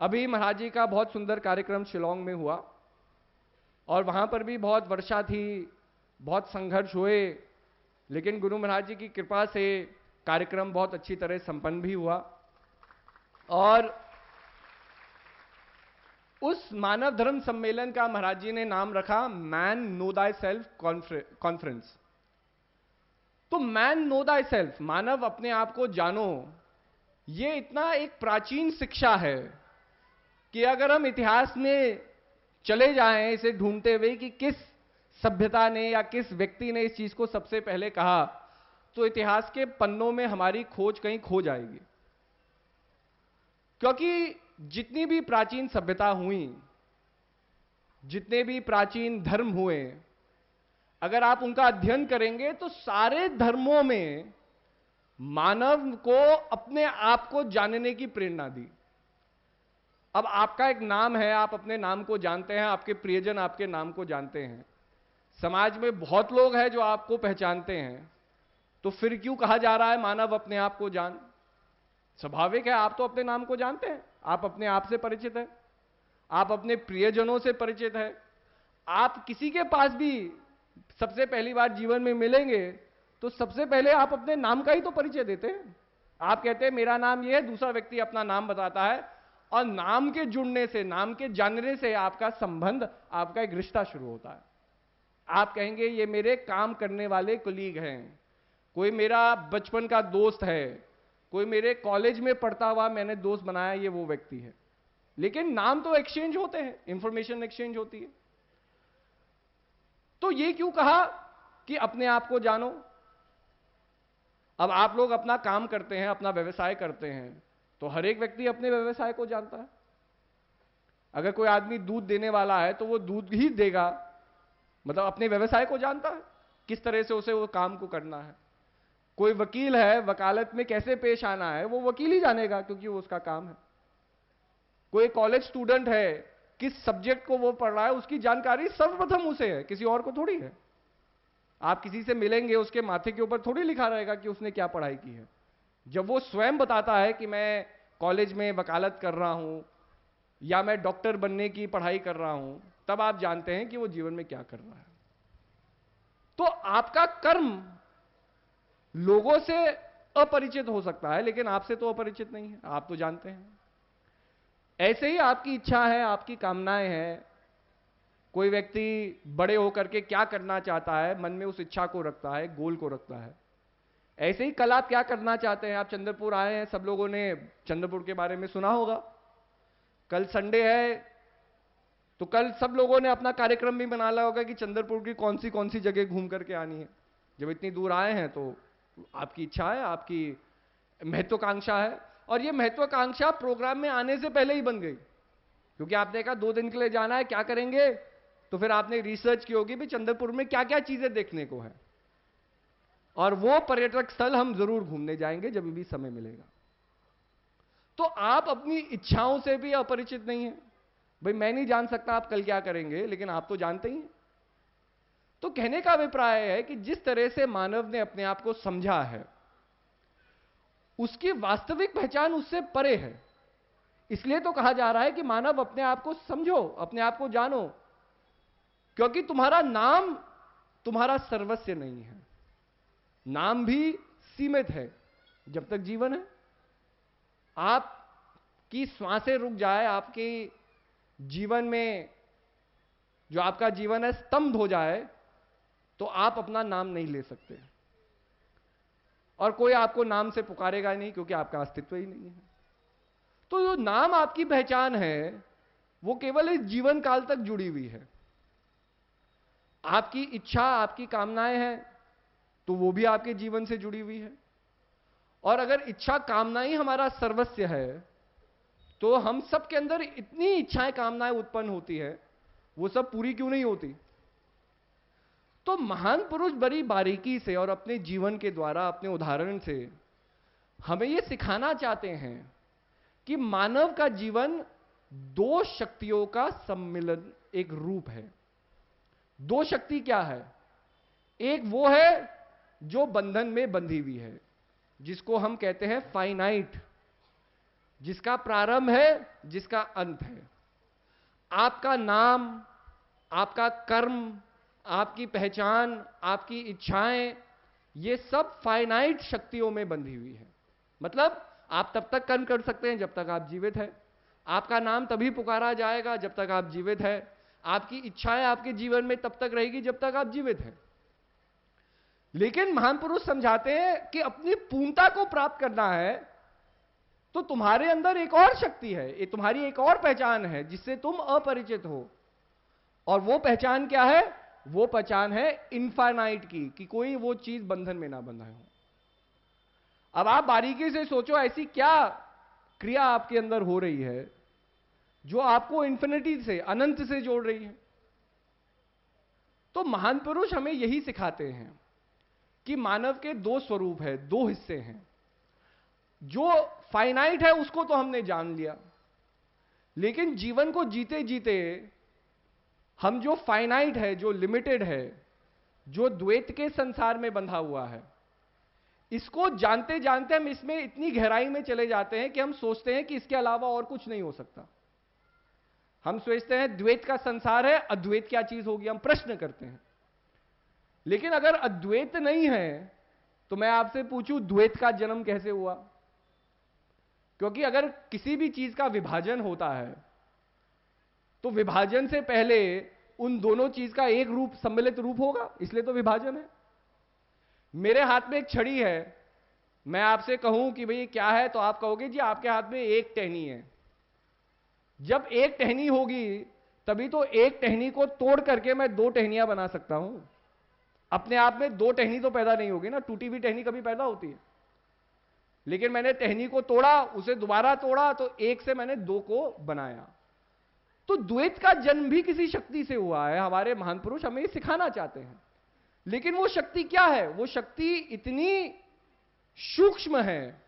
अभी महाराज जी का बहुत सुंदर कार्यक्रम शिलोंग में हुआ और वहां पर भी बहुत वर्षा थी, बहुत संघर्ष हुए, लेकिन गुरु महाराज जी की कृपा से कार्यक्रम बहुत अच्छी तरह संपन्न भी हुआ। और उस मानव धर्म सम्मेलन का महाराज जी ने नाम रखा man no thy self conference. तो मैन नो दाई सेल्फ, मानव अपने आप को जानो, ये इतना एक प्राचीन शिक्षा है कि अगर हम इतिहास में चले जाएं इसे ढूंढते हुए कि किस सभ्यता ने या किस व्यक्ति ने इस चीज को सबसे पहले कहा, तो इतिहास के पन्नों में हमारी खोज कहीं खो जाएगी। क्योंकि जितनी भी प्राचीन सभ्यता हुई, जितने भी प्राचीन धर्म हुए, अगर आप उनका अध्ययन करेंगे तो सारे धर्मों में मानव को अपने आप को जानने की प्रेरणा दी। अब आपका एक नाम है, आप अपने नाम को जानते हैं, आपके प्रियजन आपके नाम को जानते हैं, समाज में बहुत लोग हैं जो आपको पहचानते हैं, तो फिर क्यों कहा जा रहा है मानव अपने आप को जान? स्वाभाविक है, आप तो अपने नाम को जानते हैं, आप अपने आप से परिचित हैं, आप अपने प्रियजनों से परिचित हैं। आप किसी के पास भी सबसे पहली बार जीवन में मिलेंगे तो सबसे पहले आप अपने नाम का ही तो परिचय देते हैं। आप कहते हैं मेरा नाम ये है, दूसरा व्यक्ति अपना नाम बताता है, और नाम के जुड़ने से, नाम के जानने से आपका संबंध, आपका एक रिश्ता शुरू होता है। आप कहेंगे ये मेरे काम करने वाले कुलीग हैं, कोई मेरा बचपन का दोस्त है, कोई मेरे कॉलेज में पढ़ता हुआ मैंने दोस्त बनाया, ये वो व्यक्ति है। लेकिन नाम तो एक्सचेंज होते हैं, इंफॉर्मेशन एक्सचेंज होती है। तो ये क्यों कहा कि अपने आप को जानो? अब आप लोग अपना काम करते हैं, अपना व्यवसाय करते हैं, तो हर एक व्यक्ति अपने व्यवसाय को जानता है। अगर कोई आदमी दूध देने वाला है तो वो दूध ही देगा, मतलब अपने व्यवसाय को जानता है, किस तरह से उसे वो काम को करना है। कोई वकील है, वकालत में कैसे पेश आना है वो वकील ही जानेगा, क्योंकि वो उसका काम है। कोई कॉलेज स्टूडेंट है, किस सब्जेक्ट को वो पढ़ रहा है उसकी जानकारी सर्वप्रथम उसे है, किसी और को थोड़ी है। आप किसी से मिलेंगे, उसके माथे के ऊपर थोड़ी लिखा रहेगा कि उसने क्या पढ़ाई की है। जब वो स्वयं बताता है कि मैं कॉलेज में वकालत कर रहा हूं या मैं डॉक्टर बनने की पढ़ाई कर रहा हूं, तब आप जानते हैं कि वो जीवन में क्या कर रहा है। तो आपका कर्म लोगों से अपरिचित हो सकता है, लेकिन आपसे तो अपरिचित नहीं है, आप तो जानते हैं। ऐसे ही आपकी इच्छा है, आपकी कामनाएं हैं। कोई व्यक्ति बड़े होकर के क्या करना चाहता है, मन में उस इच्छा को रखता है, गोल को रखता है। ऐसे ही कल आप क्या करना चाहते हैं? आप चंद्रपुर आए हैं, सब लोगों ने चंद्रपुर के बारे में सुना होगा। कल संडे है, तो कल सब लोगों ने अपना कार्यक्रम भी बना लिया होगा कि चंद्रपुर की कौन सी जगह घूम करके आनी है। जब इतनी दूर आए हैं तो आपकी इच्छा है, आपकी महत्वाकांक्षा है, और ये महत्वाकांक्षा प्रोग्राम में आने से पहले ही बन गई। क्योंकि आपने कहा 2 दिन के लिए जाना है, क्या करेंगे? तो फिर आपने रिसर्च की होगी भी चंद्रपुर में क्या क्या चीजें देखने को है, और वो पर्यटक स्थल हम जरूर घूमने जाएंगे जब भी समय मिलेगा। तो आप अपनी इच्छाओं से भी अपरिचित नहीं है। भाई मैं नहीं जान सकता आप कल क्या करेंगे, लेकिन आप तो जानते ही हैं। तो कहने का अभिप्राय है कि जिस तरह से मानव ने अपने आप को समझा है, उसकी वास्तविक पहचान उससे परे है। इसलिए तो कहा जा रहा है कि मानव अपने आप को समझो, अपने आप को जानो, क्योंकि तुम्हारा नाम तुम्हारा सर्वस्व नहीं है। नाम भी सीमित है जब तक जीवन है। आपकी श्वासें रुक जाए, आपके जीवन में जो आपका जीवन है स्तंभ हो जाए, तो आप अपना नाम नहीं ले सकते, और कोई आपको नाम से पुकारेगा नहीं, क्योंकि आपका अस्तित्व ही नहीं है। तो जो नाम आपकी पहचान है वो केवल इस जीवन काल तक जुड़ी हुई है। आपकी इच्छा, आपकी कामनाएं हैं तो वो भी आपके जीवन से जुड़ी हुई है। और अगर इच्छा कामना ही हमारा सर्वस्व है, तो हम सब के अंदर इतनी इच्छाएं कामनाएं उत्पन्न होती है, वो सब पूरी क्यों नहीं होती? तो महान पुरुष बड़ी बारीकी से और अपने जीवन के द्वारा, अपने उदाहरण से हमें यह सिखाना चाहते हैं कि मानव का जीवन 2 शक्तियों का सम्मिलन, एक रूप है। 2 शक्ति क्या है? एक वो है जो बंधन में बंधी हुई है, जिसको हम कहते हैं फाइनाइट, जिसका प्रारंभ है, जिसका अंत है। आपका नाम, आपका कर्म, आपकी पहचान, आपकी इच्छाएं, ये सब फाइनाइट शक्तियों में बंधी हुई है। मतलब आप तब तक कर्म कर सकते हैं जब तक आप जीवित हैं। आपका नाम तभी पुकारा जाएगा जब तक आप जीवित हैं। आपकी इच्छाएं आपके जीवन में तब तक रहेगी जब तक आप जीवित हैं। लेकिन महान पुरुष समझाते हैं कि अपनी पूर्णता को प्राप्त करना है तो तुम्हारे अंदर एक और शक्ति है, ये तुम्हारी एक और पहचान है जिससे तुम अपरिचित हो। और वो पहचान क्या है? वो पहचान है इनफाइनाइट की, कि कोई वो चीज बंधन में ना बंधा हो। अब आप बारीकी से सोचो, ऐसी क्या क्रिया आपके अंदर हो रही है जो आपको इन्फिनिटी से, अनंत से जोड़ रही है। तो महान पुरुष हमें यही सिखाते हैं कि मानव के दो स्वरूप है, दो हिस्से हैं। जो फाइनाइट है उसको तो हमने जान लिया, लेकिन जीवन को जीते जीते हम जो फाइनाइट है, जो लिमिटेड है, जो द्वैत के संसार में बंधा हुआ है, इसको जानते जानते हम इसमें इतनी गहराई में चले जाते हैं कि हम सोचते हैं कि इसके अलावा और कुछ नहीं हो सकता। हम सोचते हैं द्वैत का संसार है, अद्वैत क्या चीज होगी, हम प्रश्न करते हैं। लेकिन अगर अद्वैत नहीं है तो मैं आपसे पूछूं द्वैत का जन्म कैसे हुआ? क्योंकि अगर किसी भी चीज का विभाजन होता है तो विभाजन से पहले उन दोनों चीज का एक रूप, सम्मिलित रूप होगा, इसलिए तो विभाजन है। मेरे हाथ में एक छड़ी है, मैं आपसे कहूं कि भाई क्या है, तो आप कहोगे जी आपके हाथ में एक टहनी है। जब एक टहनी होगी तभी तो एक टहनी को तोड़ करके मैं दो टहनियां बना सकता हूं। अपने आप में दो टहनी तो पैदा नहीं होगी ना, टूटी हुई टहनी कभी पैदा होती है। लेकिन मैंने टहनी को तोड़ा, उसे दोबारा तोड़ा, तो एक से मैंने दो को बनाया। तो द्वैत का जन्म भी किसी शक्ति से हुआ है। हमारे महान पुरुष हमें सिखाना चाहते हैं। लेकिन वो शक्ति क्या है? वो शक्ति इतनी सूक्ष्म है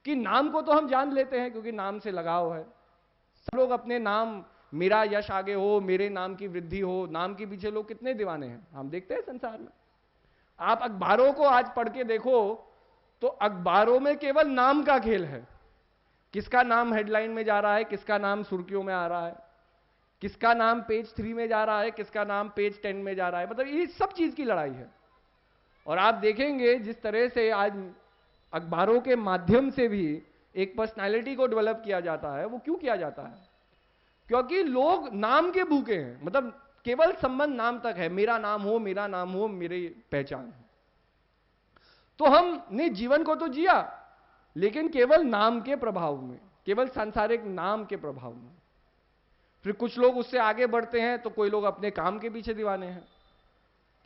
कि नाम को तो हम जान लेते हैं क्योंकि नाम से लगाव है। सब लोग अपने नाम, मेरा यश आगे हो, मेरे नाम की वृद्धि हो, नाम के पीछे लोग कितने दीवाने हैं, हम देखते हैं संसार में। आप अखबारों को आज पढ़ के देखो तो अखबारों में केवल नाम का खेल है। किसका नाम हेडलाइन में जा रहा है, किसका नाम सुर्खियों में आ रहा है, किसका नाम पेज 3 में जा रहा है, किसका नाम पेज 10 में जा रहा है। मतलब ये सब चीज की लड़ाई है। और आप देखेंगे जिस तरह से आज अखबारों के माध्यम से भी एक पर्सनालिटी को डेवलप किया जाता है, वो क्यों किया जाता है? क्योंकि लोग नाम के भूखे हैं। मतलब केवल संबंध नाम तक है, मेरा नाम हो, मेरा नाम हो, मेरी पहचान है। तो हमने जीवन को तो जिया लेकिन केवल नाम के प्रभाव में, केवल सांसारिक नाम के प्रभाव में। फिर कुछ लोग उससे आगे बढ़ते हैं तो कोई लोग अपने काम के पीछे दीवाने हैं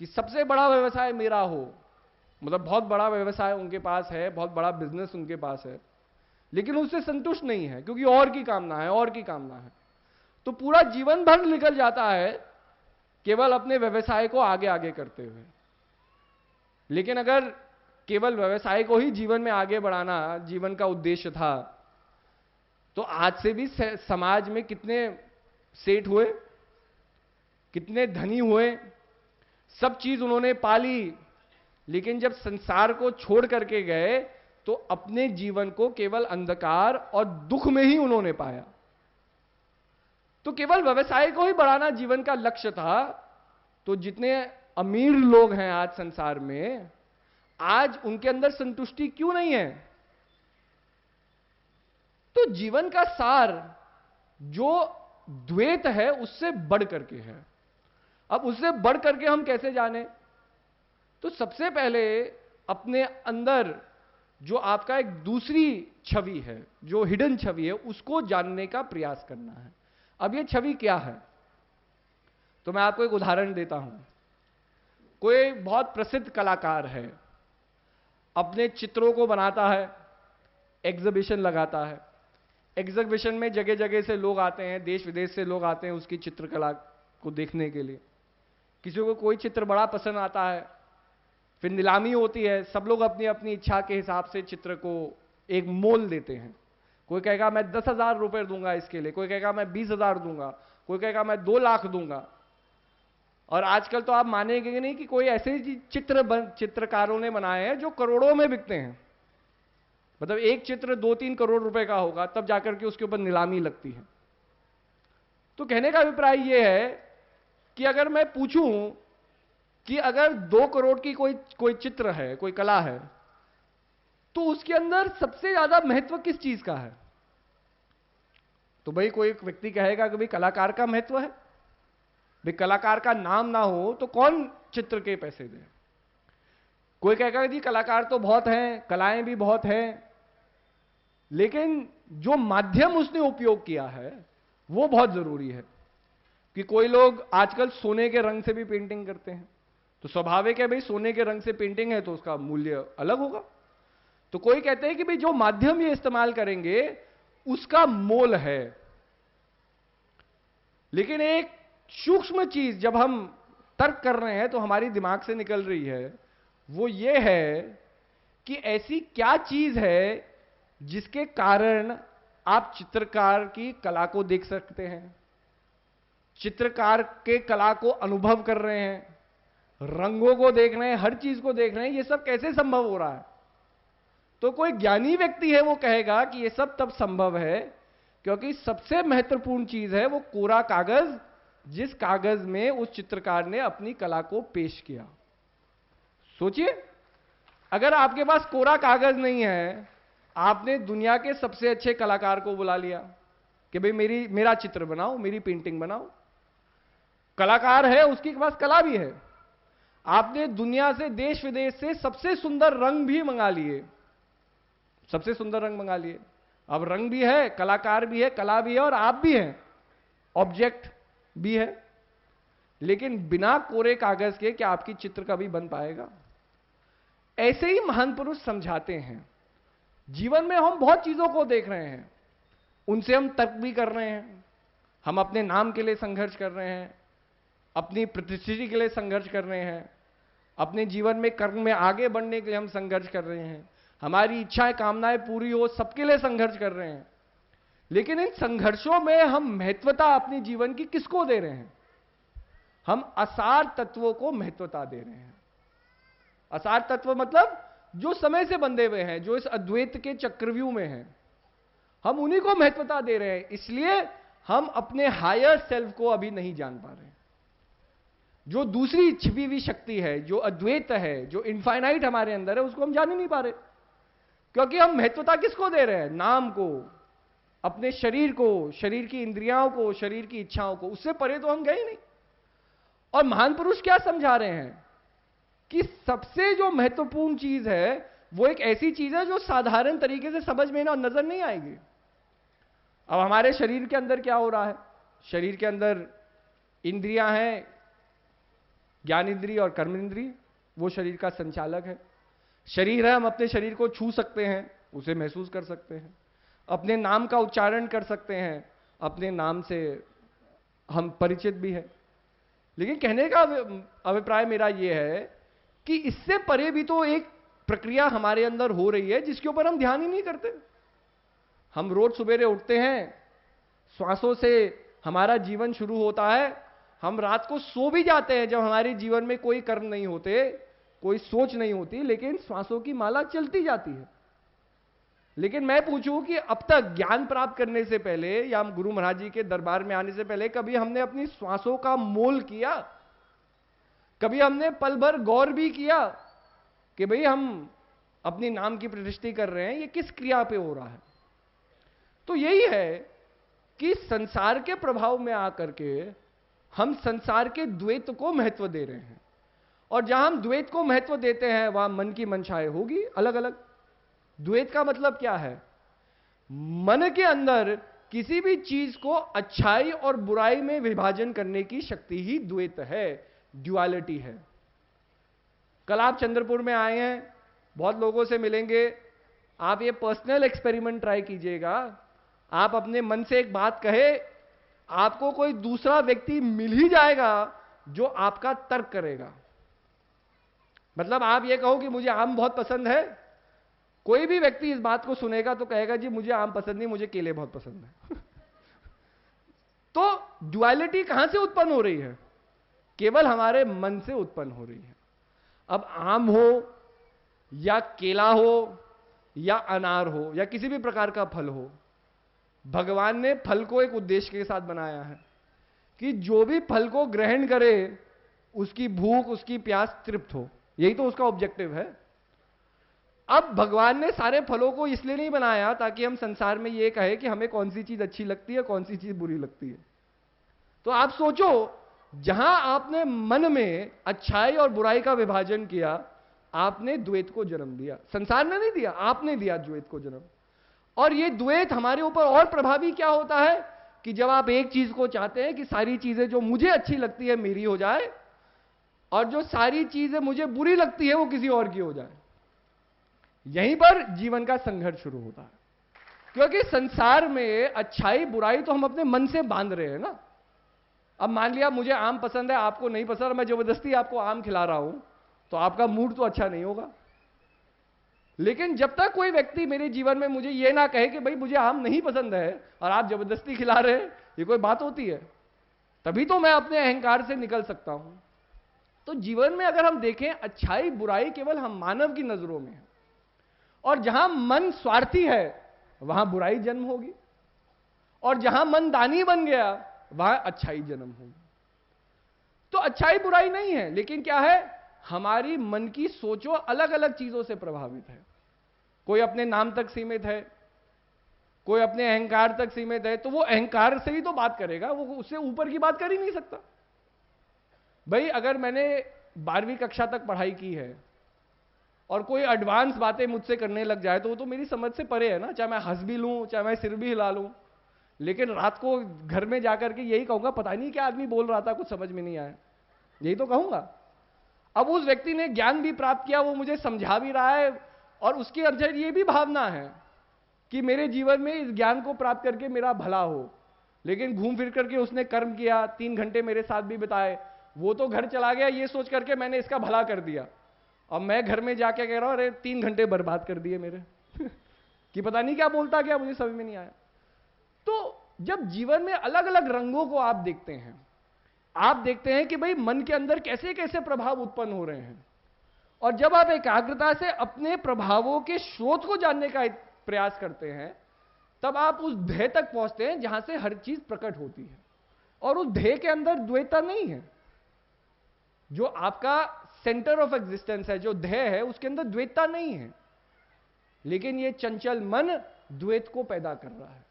कि सबसे बड़ा व्यवसाय मेरा हो। मतलब बहुत बड़ा व्यवसाय उनके पास है, बहुत बड़ा बिजनेस उनके पास है, लेकिन उससे संतुष्ट नहीं है क्योंकि और की कामना है, और की कामना है। तो पूरा जीवन भर निकल जाता है केवल अपने व्यवसाय को आगे आगे करते हुए। लेकिन अगर केवल व्यवसाय को ही जीवन में आगे बढ़ाना जीवन का उद्देश्य था तो आज से भी समाज में कितने सेठ हुए, कितने धनी हुए, सब चीज उन्होंने पाली, लेकिन जब संसार को छोड़ करके गए तो अपने जीवन को केवल अंधकार और दुख में ही उन्होंने पाया। तो केवल व्यवसाय को ही बढ़ाना जीवन का लक्ष्य था। तो जितने अमीर लोग हैं आज संसार में, आज उनके अंदर संतुष्टि क्यों नहीं है? तो जीवन का सार जो द्वैत है उससे बढ़ करके है। अब उससे बढ़ करके हम कैसे जाने? तो सबसे पहले अपने अंदर जो आपका एक दूसरी छवि है, जो हिडन छवि है, उसको जानने का प्रयास करना है। अब ये छवि क्या है? तो मैं आपको एक उदाहरण देता हूं। कोई बहुत प्रसिद्ध कलाकार है, अपने चित्रों को बनाता है, एग्जीबिशन लगाता है। एग्जीबिशन में जगह जगह से लोग आते हैं, देश विदेश से लोग आते हैं उसकी चित्रकला को देखने के लिए। किसी को कोई चित्र बड़ा पसंद आता है, फिर नीलामी होती है, सब लोग अपनी अपनी इच्छा के हिसाब से चित्र को एक मोल देते हैं। कोई कहेगा मैं 10,000 रुपए दूंगा इसके लिए, कोई कहेगा मैं 20,000 दूंगा, कोई कहेगा मैं 2 लाख दूंगा। और आजकल तो आप मानेंगे नहीं कि कोई ऐसे चित्रकारों ने बनाए हैं जो करोड़ों में बिकते हैं। मतलब एक चित्र 2-3 करोड़ रुपए का होगा, तब जाकर के उसके ऊपर नीलामी लगती है। तो कहने का अभिप्राय यह है कि अगर मैं पूछूं कि अगर 2 करोड़ की कोई चित्र है, कोई कला है, तो उसके अंदर सबसे ज्यादा महत्व किस चीज का है? तो भाई कोई एक व्यक्ति कहेगा कि भाई कलाकार का महत्व है। भाई कलाकार का नाम ना हो तो कौन चित्र के पैसे दे? कोई कहेगा जी कलाकार तो बहुत हैं, कलाएं भी बहुत हैं, लेकिन जो माध्यम उसने उपयोग किया है वो बहुत जरूरी है। कि कोई लोग आजकल सोने के रंग से भी पेंटिंग करते हैं, तो स्वाभाविक है भाई सोने के रंग से पेंटिंग है तो उसका मूल्य अलग होगा। तो कोई कहते हैं कि भाई जो माध्यम ये इस्तेमाल करेंगे उसका मोल है। लेकिन एक सूक्ष्म चीज जब हम तर्क कर रहे हैं तो हमारी दिमाग से निकल रही है, वो ये है कि ऐसी क्या चीज है जिसके कारण आप चित्रकार की कला को देख सकते हैं, चित्रकार के कला को अनुभव कर रहे हैं, रंगों को देख रहे हैं, हर चीज को देख रहे हैं। ये सब कैसे संभव हो रहा है? तो कोई ज्ञानी व्यक्ति है वो कहेगा कि ये सब तब संभव है क्योंकि सबसे महत्वपूर्ण चीज है वो कोरा कागज, जिस कागज में उस चित्रकार ने अपनी कला को पेश किया। सोचिए, अगर आपके पास कोरा कागज नहीं है, आपने दुनिया के सबसे अच्छे कलाकार को बुला लिया कि भाई मेरा चित्र बनाओ, मेरी पेंटिंग बनाओ। कलाकार है, उसके पास कला भी है। आपने दुनिया से, देश विदेश से सबसे सुंदर रंग भी मंगा लिए, सबसे सुंदर रंग मंगा लिए। अब रंग भी है, कलाकार भी है, कला भी है और आप भी हैं, ऑब्जेक्ट भी है। लेकिन बिना कोरे कागज के क्या आपकी चित्र कभी बन पाएगा? ऐसे ही महान पुरुष समझाते हैं। जीवन में हम बहुत चीजों को देख रहे हैं, उनसे हम तर्क भी कर रहे हैं, हम अपने नाम के लिए संघर्ष कर रहे हैं, अपनी प्रतिष्ठिति के लिए संघर्ष कर रहे हैं, अपने जीवन में कर्म में आगे बढ़ने के लिए हम संघर्ष कर रहे हैं, हमारी इच्छाएं कामनाएं पूरी हो सबके लिए संघर्ष कर रहे हैं। लेकिन इन संघर्षों में हम महत्वता अपने जीवन की किसको दे रहे हैं? हम असार तत्वों को महत्वता दे रहे हैं। असार तत्व मतलब जो समय से बंधे हुए हैं, जो इस अद्वैत के चक्रव्यूह में हैं, हम उन्हीं को महत्वता दे रहे हैं। इसलिए हम अपने हायर सेल्फ को अभी नहीं जान पा रहे। जो दूसरी छिपी हुई शक्ति है, जो अद्वैत है, जो इनफाइनाइट हमारे अंदर है, उसको हम जान ही नहीं पा रहे। क्योंकि हम महत्वता किसको दे रहे हैं? नाम को, अपने शरीर को, शरीर की इंद्रियाओं को, शरीर की इच्छाओं को। उससे परे तो हम गए ही नहीं। और महान पुरुष क्या समझा रहे हैं कि सबसे जो महत्वपूर्ण चीज है वो एक ऐसी चीज है जो साधारण तरीके से समझ में ना नजर नहीं आएगी। अब हमारे शरीर के अंदर क्या हो रहा है? शरीर के अंदर इंद्रियां हैं, ज्ञान इंद्रिय और कर्म इंद्रिय, वो शरीर का संचालक है। शरीर है, हम अपने शरीर को छू सकते हैं, उसे महसूस कर सकते हैं, अपने नाम का उच्चारण कर सकते हैं, अपने नाम से हम परिचित भी हैं। लेकिन कहने का अभिप्राय मेरा यह है कि इससे परे भी तो एक प्रक्रिया हमारे अंदर हो रही है जिसके ऊपर हम ध्यान ही नहीं करते। हम रोज सवेरे उठते हैं, श्वासों से हमारा जीवन शुरू होता है, हम रात को सो भी जाते हैं जब हमारे जीवन में कोई कर्म नहीं होते, कोई सोच नहीं होती, लेकिन श्वासों की माला चलती जाती है। लेकिन मैं पूछूं कि अब तक ज्ञान प्राप्त करने से पहले या हम गुरु महाराज जी के दरबार में आने से पहले कभी हमने अपनी श्वासों का मोल किया? कभी हमने पल भर गौर भी किया कि भाई हम अपनी नाम की प्रतिष्ठा कर रहे हैं, ये किस क्रिया पे हो रहा है? तो यही है कि संसार के प्रभाव में आकर के हम संसार के द्वैत को महत्व दे रहे हैं, और जहां हम द्वैत को महत्व देते हैं वहां मन की मंशाएं होगी अलग अलग। द्वैत का मतलब क्या है? मन के अंदर किसी भी चीज को अच्छाई और बुराई में विभाजन करने की शक्ति ही द्वैत है, ड्युअलिटी है। कल आप चंद्रपुर में आए हैं, बहुत लोगों से मिलेंगे, आप ये पर्सनल एक्सपेरिमेंट ट्राई कीजिएगा। आप अपने मन से एक बात कहे, आपको कोई दूसरा व्यक्ति मिल ही जाएगा जो आपका तर्क करेगा। मतलब आप ये कहो कि मुझे आम बहुत पसंद है, कोई भी व्यक्ति इस बात को सुनेगा तो कहेगा जी मुझे आम पसंद नहीं, मुझे केले बहुत पसंद है। तो ड्युअलिटी कहां से उत्पन्न हो रही है? केवल हमारे मन से उत्पन्न हो रही है। अब आम हो या केला हो, या अनार हो या किसी भी प्रकार का फल हो, भगवान ने फल को एक उद्देश्य के साथ बनाया है कि जो भी फल को ग्रहण करे उसकी भूख, उसकी प्यास तृप्त हो। यही तो उसका ऑब्जेक्टिव है। अब भगवान ने सारे फलों को इसलिए नहीं बनाया ताकि हम संसार में ये कहे कि हमें कौन सी चीज अच्छी लगती है, कौन सी चीज बुरी लगती है। तो आप सोचो, जहां आपने मन में अच्छाई और बुराई का विभाजन किया, आपने द्वैत को जन्म दिया। संसार ने नहीं दिया, आपने दिया द्वैत को जन्म। और ये द्वैत हमारे ऊपर और प्रभावी क्या होता है कि जब आप एक चीज को चाहते हैं कि सारी चीजें जो मुझे अच्छी लगती है मेरी हो जाए, और जो सारी चीजें मुझे बुरी लगती है वो किसी और की हो जाए, यहीं पर जीवन का संघर्ष शुरू होता है। क्योंकि संसार में अच्छाई बुराई तो हम अपने मन से बांध रहे हैं ना। अब मान लिया मुझे आम पसंद है, आपको नहीं पसंद, मैं जबरदस्ती आपको आम खिला रहा हूं, तो आपका मूड तो अच्छा नहीं होगा। लेकिन जब तक कोई व्यक्ति मेरे जीवन में मुझे यह ना कहे कि भाई मुझे आम नहीं पसंद है और आप जबरदस्ती खिला रहे हैं, ये कोई बात होती है? तभी तो मैं अपने अहंकार से निकल सकता हूं। तो जीवन में अगर हम देखें, अच्छाई बुराई केवल हम मानव की नजरों में है, और जहां मन स्वार्थी है वहां बुराई जन्म होगी, और जहां मन दानी बन गया वहां अच्छाई जन्म होगी। तो अच्छाई बुराई नहीं है, लेकिन क्या है, हमारी मन की सोचो अलग अलग चीजों से प्रभावित है। कोई अपने नाम तक सीमित है, कोई अपने अहंकार तक सीमित है, तो वो अहंकार से ही तो बात करेगा, वो उससे ऊपर की बात कर ही नहीं सकता। भाई अगर मैंने 12वीं कक्षा तक पढ़ाई की है और कोई एडवांस बातें मुझसे करने लग जाए तो वो तो मेरी समझ से परे है ना। चाहे मैं हंस भी लूं, चाहे मैं सिर भी हिला लूं, लेकिन रात को घर में जाकर के यही कहूंगा, पता नहीं क्या आदमी बोल रहा था, कुछ समझ में नहीं आया, यही तो कहूंगा। अब उस व्यक्ति ने ज्ञान भी प्राप्त किया, वो मुझे समझा भी रहा है, और उसके अंदर ये भी भावना है कि मेरे जीवन में इस ज्ञान को प्राप्त करके मेरा भला हो। लेकिन घूम फिर करके उसने कर्म किया, 3 घंटे मेरे साथ भी बिताए, वो तो घर चला गया ये सोच करके मैंने इसका भला कर दिया। अब मैं घर में जाके कह रहा हूं, अरे 3 घंटे बर्बाद कर दिए मेरे कि पता नहीं क्या बोलता गया, मुझे समझ में नहीं आया। तो जब जीवन में अलग अलग रंगों को आप देखते हैं, आप देखते हैं कि भाई मन के अंदर कैसे कैसे प्रभाव उत्पन्न हो रहे हैं, और जब आप एकाग्रता से अपने प्रभावों के स्रोत को जानने का प्रयास करते हैं, तब आप उस ध्येय तक पहुंचते हैं जहां से हर चीज प्रकट होती है। और उस ध्येय के अंदर द्वैतता नहीं है। जो आपका सेंटर ऑफ एग्जिस्टेंस है, जो ध्येय है, उसके अंदर द्वैतता नहीं है, लेकिन ये चंचल मन द्वैत को पैदा कर रहा है।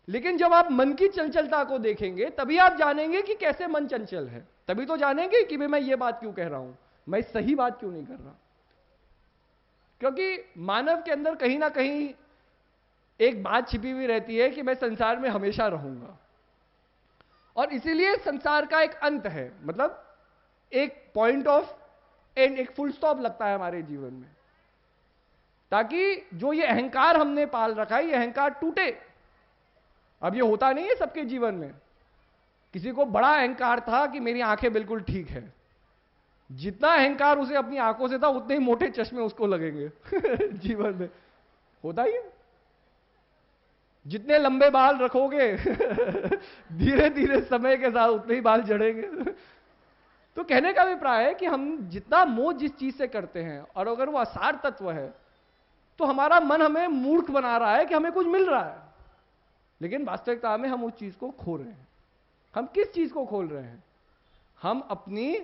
लेकिन जब आप मन की चंचलता को देखेंगे तभी आप जानेंगे कि कैसे मन चंचल है। तभी तो जानेंगे कि भाई मैं ये बात क्यों कह रहा हूं, मैं सही बात क्यों नहीं कर रहा। क्योंकि मानव के अंदर कहीं ना कहीं एक बात छिपी हुई रहती है कि मैं संसार में हमेशा रहूंगा, और इसीलिए संसार का एक अंत है, मतलब एक पॉइंट ऑफ एंड, एक फुल स्टॉप लगता है हमारे जीवन में, ताकि जो ये अहंकार हमने पाल रखा है ये अहंकार टूटे। अब ये होता नहीं है सबके जीवन में। किसी को बड़ा अहंकार था कि मेरी आंखें बिल्कुल ठीक है, जितना अहंकार उसे अपनी आंखों से था उतने ही मोटे चश्मे उसको लगेंगे जीवन में होता ही है। जितने लंबे बाल रखोगे धीरे धीरे समय के साथ उतने ही बाल झड़ेंगे। तो कहने का अभिप्राय है कि हम जितना मोह जिस चीज से करते हैं, और अगर वो असार तत्व है, तो हमारा मन हमें मूर्ख बना रहा है कि हमें कुछ मिल रहा है, लेकिन वास्तविकता में हम उस चीज को खो रहे हैं। हम किस चीज को खोल रहे हैं? हम अपनी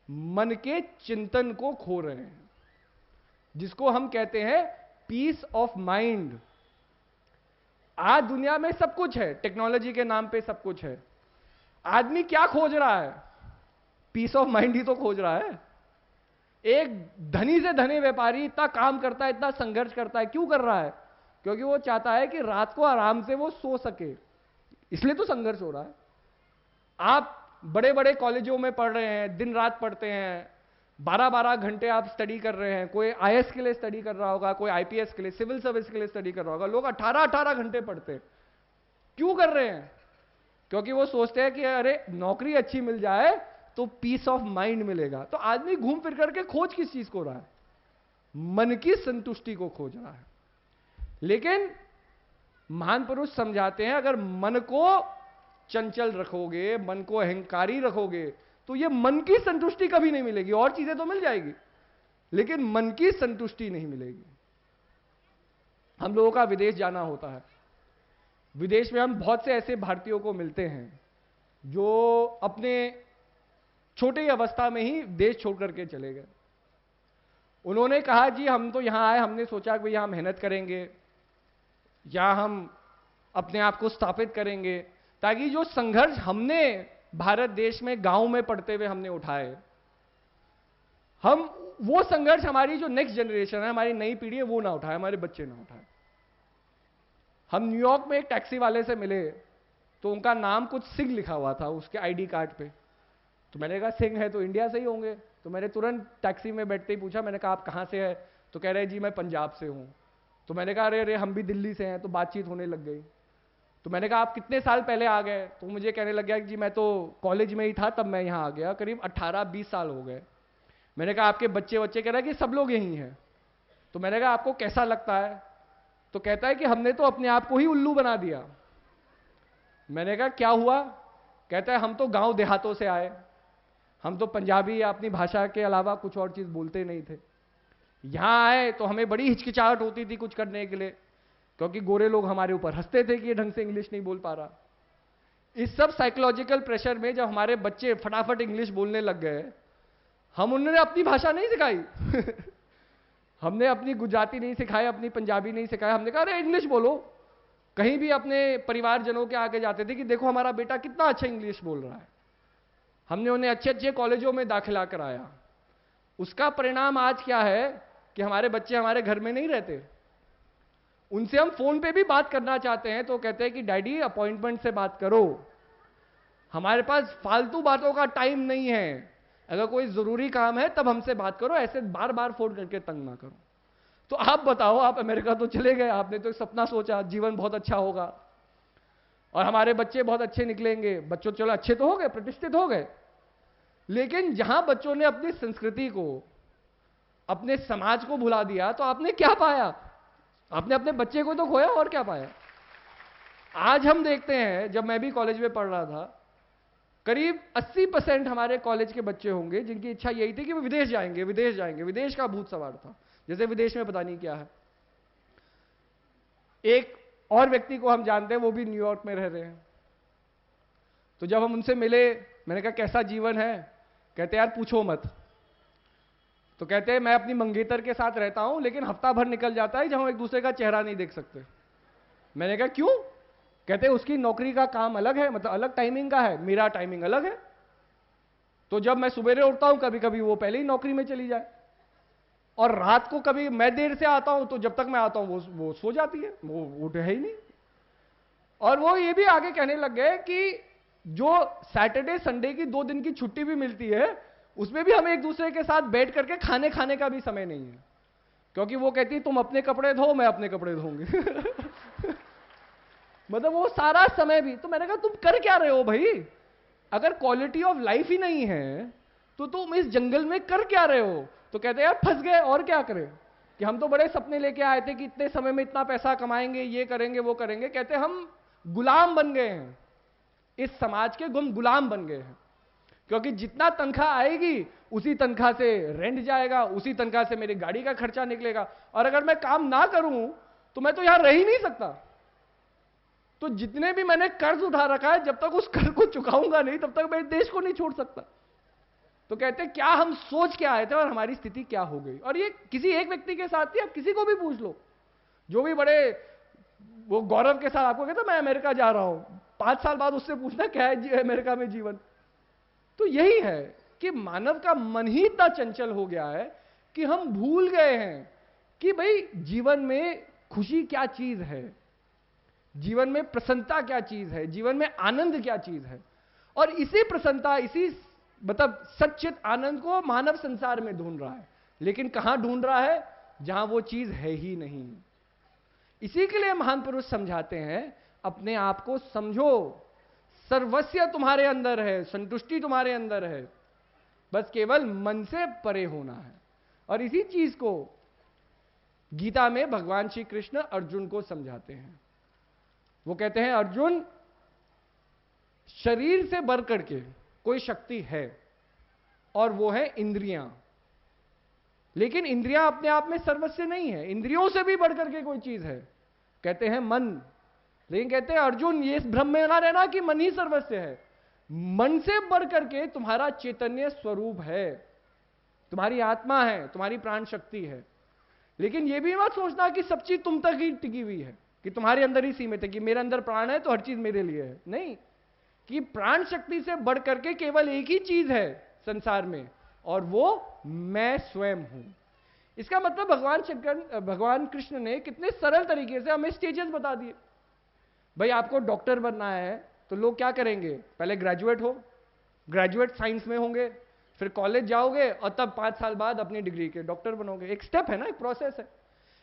मन के चिंतन को खो रहे हैं, जिसको हम कहते हैं पीस ऑफ माइंड। आज दुनिया में सब कुछ है, टेक्नोलॉजी के नाम पे सब कुछ है। आदमी क्या खोज रहा है? पीस ऑफ माइंड ही तो खोज रहा है। एक धनी से धनी व्यापारी इतना काम करता है, इतना संघर्ष करता है, क्यों कर रहा है? क्योंकि वो चाहता है कि रात को आराम से वो सो सके, इसलिए तो संघर्ष हो रहा है। आप बड़े बड़े कॉलेजों में पढ़ रहे हैं, दिन रात पढ़ते हैं, 12-12 घंटे आप स्टडी कर रहे हैं। कोई आईएएस के लिए स्टडी कर रहा होगा, कोई आईपीएस के लिए, सिविल सर्विस के लिए स्टडी कर रहा होगा। लोग 18-18 घंटे पढ़ते हैं। क्यों कर रहे हैं? क्योंकि वो सोचते हैं कि अरे नौकरी अच्छी मिल जाए तो पीस ऑफ माइंड मिलेगा। तो आदमी घूम फिर करके खोज किस चीज को रहा है? मन की संतुष्टि को खोज रहा है। लेकिन महान पुरुष समझाते हैं, अगर मन को चंचल रखोगे, मन को अहंकारी रखोगे, तो ये मन की संतुष्टि कभी नहीं मिलेगी। और चीजें तो मिल जाएगी, लेकिन मन की संतुष्टि नहीं मिलेगी। हम लोगों का विदेश जाना होता है। विदेश में हम बहुत से ऐसे भारतीयों को मिलते हैं जो अपने छोटी अवस्था में ही देश छोड़ करके चले गए। उन्होंने कहा जी हम तो यहां आए, हमने सोचा कि यहां मेहनत करेंगे या हम अपने आप को स्थापित करेंगे, ताकि जो संघर्ष हमने भारत देश में गांव में पढ़ते हुए हमने उठाए, हम वो संघर्ष हमारी जो नेक्स्ट जनरेशन है, हमारी नई पीढ़ी है, वो ना उठाए, हमारे बच्चे ना उठाए। हम न्यूयॉर्क में एक टैक्सी वाले से मिले तो उनका नाम कुछ सिंह लिखा हुआ था उसके आईडी कार्ड पे। तो मैंने कहा सिंह है तो इंडिया से ही होंगे। तो मैंने तुरंत टैक्सी में बैठते ही पूछा, मैंने कहा आप कहां से है? तो कह रहे जी मैं पंजाब से हूं। तो मैंने कहा अरे अरे हम भी दिल्ली से हैं। तो बातचीत होने लग गई। तो मैंने कहा आप कितने साल पहले आ गए? तो मुझे कहने लग गया कि जी मैं तो कॉलेज में ही था तब मैं यहाँ आ गया, करीब 18-20 साल हो गए। मैंने कहा आपके बच्चे कह रहे कि सब लोग यहीं हैं। तो मैंने कहा आपको कैसा लगता है? तो कहता है कि हमने तो अपने आप को ही उल्लू बना दिया। मैंने कहा क्या हुआ? कहता है हम तो गांव देहातों से आए, हम तो पंजाबी या अपनी भाषा के अलावा कुछ और चीज बोलते नहीं थे। यहां आए तो हमें बड़ी हिचकिचाहट होती थी कुछ करने के लिए, क्योंकि गोरे लोग हमारे ऊपर हंसते थे कि ये ढंग से इंग्लिश नहीं बोल पा रहा। इस सब साइकोलॉजिकल प्रेशर में जब हमारे बच्चे फटाफट इंग्लिश बोलने लग गए, हम उन्होंने अपनी भाषा नहीं सिखाई हमने अपनी गुजराती नहीं सिखाई, अपनी पंजाबी नहीं सिखाई। हमने कहा अरे इंग्लिश बोलो। कहीं भी अपने परिवारजनों के आगे जाते थे कि देखो हमारा बेटा कितना अच्छा इंग्लिश बोल रहा है। हमने उन्हें अच्छे अच्छे कॉलेजों में दाखिला कराया। उसका परिणाम आज क्या है कि हमारे बच्चे हमारे घर में नहीं रहते। उनसे हम फोन पे भी बात करना चाहते हैं तो कहते हैं कि डैडी अपॉइंटमेंट से बात करो, हमारे पास फालतू बातों का टाइम नहीं है, अगर कोई जरूरी काम है तब हमसे बात करो, ऐसे बार बार फोन करके तंग ना करो। तो आप बताओ, आप अमेरिका तो चले गए, आपने तो एक सपना सोचा जीवन बहुत अच्छा होगा और हमारे बच्चे बहुत अच्छे निकलेंगे। बच्चों चलो अच्छे तो हो गए, प्रतिष्ठित हो गए, लेकिन जहां बच्चों ने अपनी संस्कृति को, अपने समाज को भुला दिया तो आपने क्या पाया? आपने अपने बच्चे को तो खोया, और क्या पाया? आज हम देखते हैं, जब मैं भी कॉलेज में पढ़ रहा था, करीब 80% हमारे कॉलेज के बच्चे होंगे जिनकी इच्छा यही थी कि वो विदेश जाएंगे, विदेश जाएंगे। विदेश का भूत सवार था, जैसे विदेश में पता नहीं क्या है। एक और व्यक्ति को हम जानते हैं, वो भी न्यूयॉर्क में रह रहे हैं। तो जब हम उनसे मिले, मैंने कहा कैसा जीवन है? कहते यार पूछो मत। तो कहते हैं मैं अपनी मंगेतर के साथ रहता हूं, लेकिन हफ्ता भर निकल जाता है जब हम एक दूसरे का चेहरा नहीं देख सकते। मैंने कहा क्यों? कहते हैं उसकी नौकरी का काम अलग है, मतलब अलग टाइमिंग का है, मेरा टाइमिंग अलग है। तो जब मैं सुबेरे उठता हूं, कभी कभी वो पहले ही नौकरी में चली जाए, और रात को कभी मैं देर से आता हूं तो जब तक मैं आता हूं वो सो जाती है, वो उठे ही नहीं। और वो ये भी आगे कहने लग गए कि जो सैटरडे संडे की 2 दिन की छुट्टी भी मिलती है, उसमें भी हम एक दूसरे के साथ बैठ करके खाने का भी समय नहीं है, क्योंकि वो कहती तुम अपने कपड़े धो, मैं अपने कपड़े धोऊंगी मतलब वो सारा समय भी। तो मैंने कहा तुम कर क्या रहे हो भाई? अगर क्वालिटी ऑफ लाइफ ही नहीं है तो तुम इस जंगल में कर क्या रहे हो? तो कहते यार फंस गए, और क्या करें, कि हम तो बड़े सपने लेके आए थे कि इतने समय में इतना पैसा कमाएंगे, ये करेंगे वो करेंगे। कहते हम गुलाम बन गए हैं, इस समाज के गुलाम बन गए हैं, क्योंकि जितना तनख्वाह आएगी उसी तनख्वाह से रेंट जाएगा, उसी तनख्वाह से मेरी गाड़ी का खर्चा निकलेगा, और अगर मैं काम ना करूं तो मैं तो यहां रह ही नहीं सकता। तो जितने भी मैंने कर्ज उठा रखा है, जब तक उस कर्ज को चुकाऊंगा नहीं तब तक मैं देश को नहीं छोड़ सकता। तो कहते क्या हम सोच के आए थे और हमारी स्थिति क्या हो गई। और ये किसी एक व्यक्ति के साथ नहीं, आप किसी को भी पूछ लो, जो भी बड़े वो गौरव के साथ आपको कहता मैं अमेरिका जा रहा हूं, 5 साल बाद उससे पूछना क्या है अमेरिका में जीवन। तो यही है कि मानव का मन ही इतना चंचल हो गया है कि हम भूल गए हैं कि भाई जीवन में खुशी क्या चीज है, जीवन में प्रसन्नता क्या चीज है, जीवन में आनंद क्या चीज है। और इसी प्रसन्नता, इसी मतलब सच्चित आनंद को मानव संसार में ढूंढ रहा है, लेकिन कहां ढूंढ रहा है? जहां वो चीज है ही नहीं। इसी के लिए महान पुरुष समझाते हैं अपने आप को समझो, सर्वस्व तुम्हारे अंदर है, संतुष्टि तुम्हारे अंदर है, बस केवल मन से परे होना है। और इसी चीज को गीता में भगवान श्री कृष्ण अर्जुन को समझाते हैं। वो कहते हैं अर्जुन, शरीर से बढ़कर के कोई शक्ति है और वो है इंद्रियां, लेकिन इंद्रियां अपने आप में सर्वस्व नहीं है, इंद्रियों से भी बढ़कर के कोई चीज है कहते हैं मन, लेकिन कहते हैं अर्जुन ये इस भ्रम में ना रहना कि मन ही सर्वस्व है। मन से बढ़ करके तुम्हारा चैतन्य स्वरूप है, तुम्हारी आत्मा है, तुम्हारी प्राण शक्ति है। लेकिन यह भी मत सोचना कि सब चीज तुम तक ही टिकी हुई है, कि तुम्हारे अंदर ही सीमित है, कि मेरे अंदर प्राण है तो हर चीज मेरे लिए है। नहीं, कि प्राण शक्ति से बढ़ करके केवल एक ही चीज है संसार में, और वो मैं स्वयं हूं। इसका मतलब भगवान कृष्ण ने कितने सरल तरीके से हमें स्टेजेस बता दिए। भाई आपको डॉक्टर बनना है तो लोग क्या करेंगे, पहले ग्रेजुएट साइंस में होंगे, फिर कॉलेज जाओगे और तब 5 साल बाद अपनी डिग्री के डॉक्टर बनोगे। एक स्टेप है ना, एक प्रोसेस है।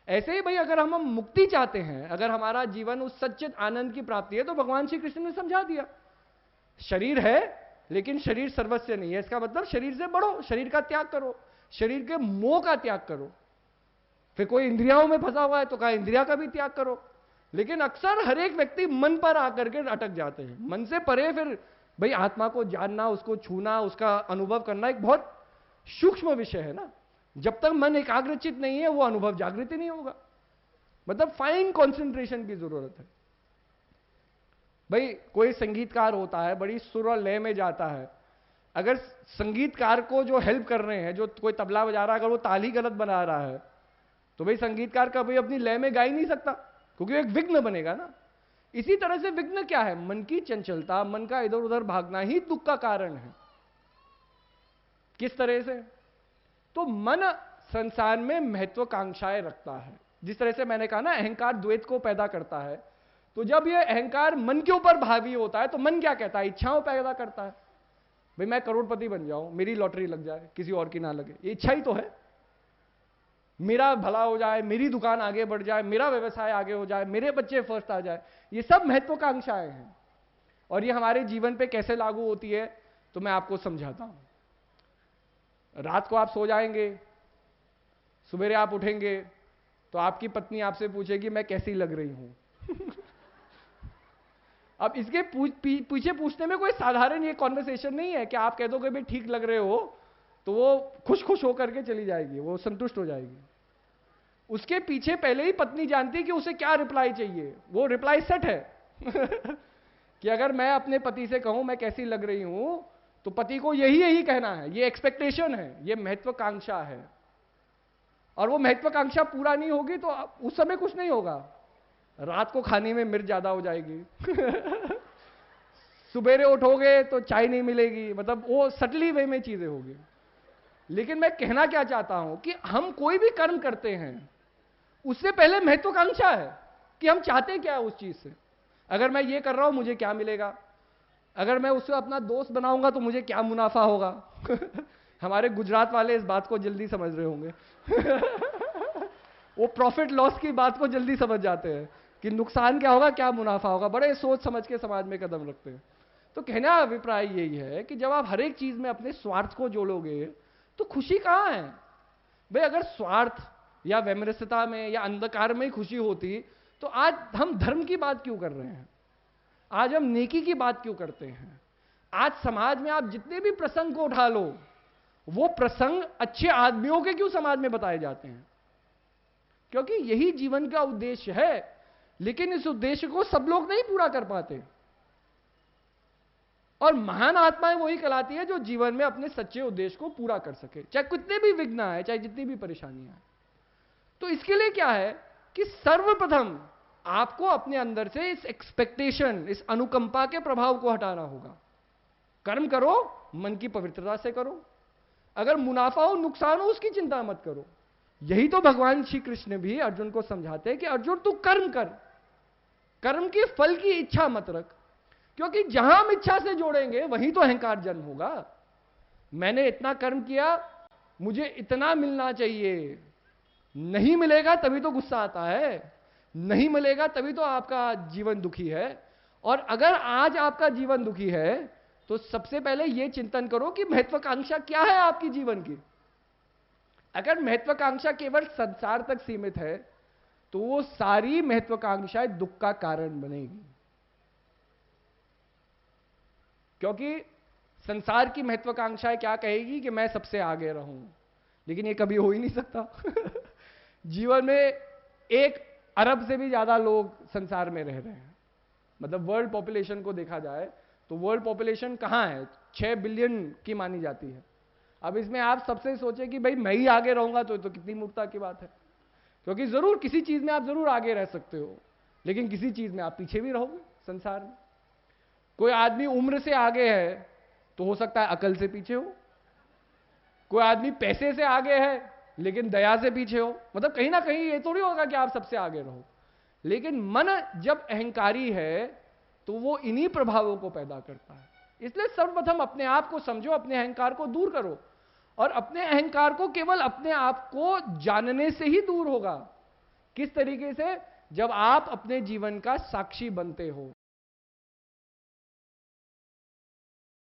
ऐसे ही भाई अगर हम मुक्ति चाहते हैं, अगर हमारा जीवन उस सच्चित आनंद की प्राप्ति है, तो भगवान श्री कृष्ण ने समझा दिया। शरीर है लेकिन शरीर सर्वस्व नहीं है। इसका मतलब शरीर से बढ़ो, शरीर का त्याग करो, शरीर के मोह का त्याग करो। फिर कोई इंद्रियाओं में फंसा हुआ है तो कहा इंद्रिया का भी त्याग करो। लेकिन अक्सर हर एक व्यक्ति मन पर आकर के अटक जाते हैं। मन से परे फिर भाई आत्मा को जानना, उसको छूना, उसका अनुभव करना एक बहुत सूक्ष्म विषय है ना। जब तक मन एकाग्रचित नहीं है वो अनुभव जागृत ही नहीं होगा। मतलब फाइन कंसंट्रेशन की जरूरत है। भाई कोई संगीतकार होता है, बड़ी सुर और लय में जाता है, अगर संगीतकार को जो हेल्प कर रहे हैं, जो कोई तबला बजा रहा है, अगर वो ताली गलत बना रहा है तो भाई संगीतकार कभी अपनी लय में गा ही नहीं सकता, क्योंकि एक विघ्न बनेगा ना। इसी तरह से विघ्न क्या है, मन की चंचलता, मन का इधर उधर भागना ही दुख का कारण है। किस तरह से, तो मन संसार में महत्वाकांक्षाएं रखता है। जिस तरह से मैंने कहा ना, अहंकार द्वैत को पैदा करता है। तो जब यह अहंकार मन के ऊपर भावी होता है तो मन क्या कहता है, इच्छाओं पैदा करता है। भाई मैं करोड़पति बन जाऊं, मेरी लॉटरी लग जाए, किसी और की ना लगे, ये इच्छा ही तो है। मेरा भला हो जाए, मेरी दुकान आगे बढ़ जाए, मेरा व्यवसाय आगे हो जाए, मेरे बच्चे फर्स्ट आ जाए, ये सब महत्वाकांक्षाएं हैं। और ये हमारे जीवन पे कैसे लागू होती है तो मैं आपको समझाता हूं। रात को आप सो जाएंगे, सवेरे आप उठेंगे तो आपकी पत्नी आपसे पूछेगी मैं कैसी लग रही हूं। अब इसके पीछे पूछने में कोई साधारण ये कॉन्वर्सेशन नहीं है कि आप कह दो कि भाई ठीक लग रहे हो तो वो खुश होकर के चली जाएगी, वो संतुष्ट हो जाएगी। उसके पीछे पहले ही पत्नी जानती है कि उसे क्या रिप्लाई चाहिए, वो रिप्लाई सेट है। कि अगर मैं अपने पति से कहूं मैं कैसी लग रही हूं तो पति को यही कहना है, ये एक्सपेक्टेशन है, ये महत्वाकांक्षा है। और वो महत्वाकांक्षा पूरा नहीं होगी तो उस समय कुछ नहीं होगा, रात को खाने में मिर्च ज्यादा हो जाएगी। सुबेरे उठोगे तो चाय नहीं मिलेगी, मतलब वो सटली वे में चीजें होगी। लेकिन मैं कहना क्या चाहता हूं कि हम कोई भी कर्म करते हैं उससे पहले महत्वाकांक्षा है कि हम चाहते क्या है उस चीज से। अगर मैं ये कर रहा हूं मुझे क्या मिलेगा, अगर मैं उससे अपना दोस्त बनाऊंगा तो मुझे क्या मुनाफा होगा। हमारे गुजरात वाले इस बात को जल्दी समझ रहे होंगे। वो प्रॉफिट लॉस की बात को जल्दी समझ जाते हैं कि नुकसान क्या होगा, क्या मुनाफा होगा, बड़े सोच समझ के समाज में कदम रखते हैं। तो कहना अभिप्राय यही है कि जब आप हर एक चीज में अपने स्वार्थ को जोड़ोगे तो खुशी कहां है। भाई अगर स्वार्थ या वैमनस्यता में या अंधकार में ही खुशी होती तो आज हम धर्म की बात क्यों कर रहे हैं, आज हम नेकी की बात क्यों करते हैं। आज समाज में आप जितने भी प्रसंग को उठा लो, वो प्रसंग अच्छे आदमियों के क्यों समाज में बताए जाते हैं, क्योंकि यही जीवन का उद्देश्य है। लेकिन इस उद्देश्य को सब लोग नहीं पूरा कर पाते। और महान आत्माएं वही कहलाती है जो जीवन में अपने सच्चे उद्देश्य को पूरा कर सके, चाहे कितने भी विघ्न आए, चाहे जितनी भी परेशानियां आए। तो इसके लिए क्या है कि सर्वप्रथम आपको अपने अंदर से इस एक्सपेक्टेशन, इस अनुकंपा के प्रभाव को हटाना होगा। कर्म करो मन की पवित्रता से करो, अगर मुनाफा हो नुकसान हो उसकी चिंता मत करो। यही तो भगवान श्री कृष्ण भी अर्जुन को समझाते हैं कि अर्जुन तू कर्म कर, कर्म के फल की इच्छा मत रख, क्योंकि जहां हम इच्छा से जोड़ेंगे वहीं तो अहंकार जन्म होगा। मैंने इतना कर्म किया, मुझे इतना मिलना चाहिए, नहीं मिलेगा तभी तो गुस्सा आता है, नहीं मिलेगा तभी तो आपका जीवन दुखी है। और अगर आज आपका जीवन दुखी है तो सबसे पहले यह चिंतन करो कि महत्वाकांक्षा क्या है आपकी जीवन की। अगर महत्वाकांक्षा केवल संसार तक सीमित है तो वो सारी महत्वाकांक्षाएं दुख का कारण बनेगी, क्योंकि संसार की महत्वाकांक्षाएं क्या कहेगी कि मैं सबसे आगे रहूं, लेकिन ये कभी हो ही नहीं सकता। जीवन में एक अरब से भी ज्यादा लोग संसार में रह रहे हैं। मतलब वर्ल्ड पॉपुलेशन को देखा जाए तो वर्ल्ड पॉपुलेशन कहां है, 6 बिलियन की मानी जाती है। अब इसमें आप सबसे सोचे कि भाई मैं ही आगे रहूंगा तो कितनी मूर्खता की बात है, क्योंकि जरूर किसी चीज में आप जरूर आगे रह सकते हो, लेकिन किसी चीज में आप पीछे भी रहोगे संसार में। कोई आदमी उम्र से आगे है तो हो सकता है अकल से पीछे हो, कोई आदमी पैसे से आगे है लेकिन दया से पीछे हो। मतलब कहीं ना कहीं ये थोड़ी होगा कि आप सबसे आगे रहो, लेकिन मन जब अहंकारी है तो वो इन्हीं प्रभावों को पैदा करता है। इसलिए सर्वप्रथम अपने आप को समझो, अपने अहंकार को दूर करो, और अपने अहंकार को केवल अपने आप को जानने से ही दूर होगा। किस तरीके से? जब आप अपने जीवन का साक्षी बनते हो,